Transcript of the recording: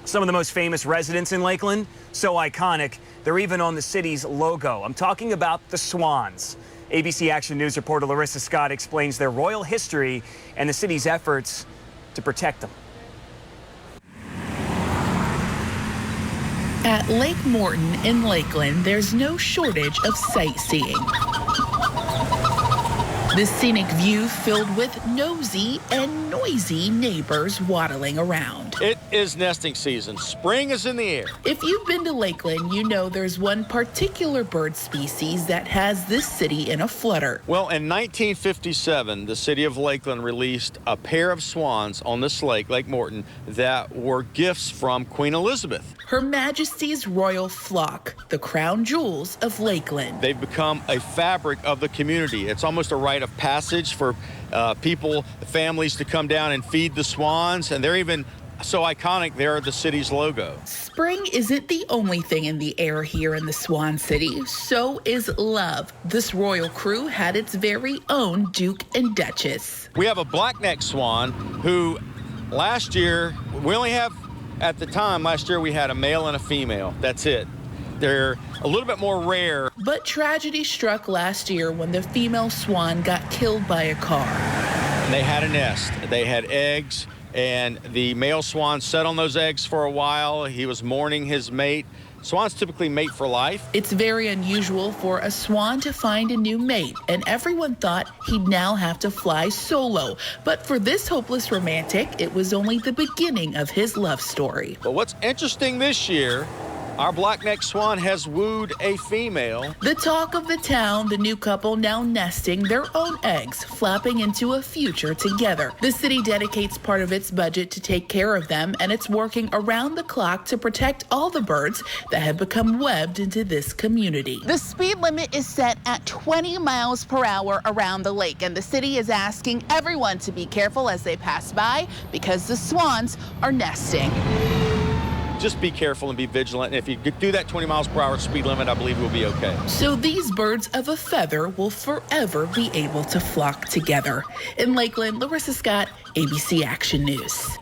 Some of the most famous residents in Lakeland, so iconic, they're even on the city's logo. I'm talking about the swans. ABC Action News reporter Larissa Scott explains their royal history and the city's efforts to protect them. At Lake Morton in Lakeland, there's no shortage of sightseeing. The scenic view filled with nosy and noisy neighbors waddling around. It is nesting season. Spring is in the air. If you've been to Lakeland, you know there's one particular bird species that has this city in a flutter. Well, in 1957, the city of Lakeland released a pair of swans on this lake, Lake Morton, that were gifts from Queen Elizabeth. Her Majesty's royal flock, the crown jewels of Lakeland. They've become a fabric of the community. It's almost a rite of passage for people, families to come down and feed the swans, and they're even so iconic, they're the city's logo. Spring isn't the only thing in the air here in the Swan City. So is love. This royal crew had its very own Duke and Duchess. We have a black-necked swan who last year, we only have, at the time last year, we had a male and a female. That's it. They're a little bit more rare. But tragedy struck last year when the female swan got killed by a car. They had a nest. They had eggs, and the male swan sat on those eggs for a while. He was mourning his mate. Swans typically mate for life. It's very unusual for a swan to find a new mate, and everyone thought he'd now have to fly solo. But for this hopeless romantic, it was only the beginning of his love story. But what's interesting this year, our black-necked swan has wooed a female. The talk of the town, the new couple now nesting their own eggs, flapping into a future together. The city dedicates part of its budget to take care of them, and it's working around the clock to protect all the birds that have become webbed into this community. The speed limit is set at 20 miles per hour around the lake, and the city is asking everyone to be careful as they pass by because the swans are nesting. Just be careful and be vigilant. And if you do that 20 miles per hour speed limit, I believe we'll be okay. So these birds of a feather will forever be able to flock together. In Lakeland, Larissa Scott, ABC Action News.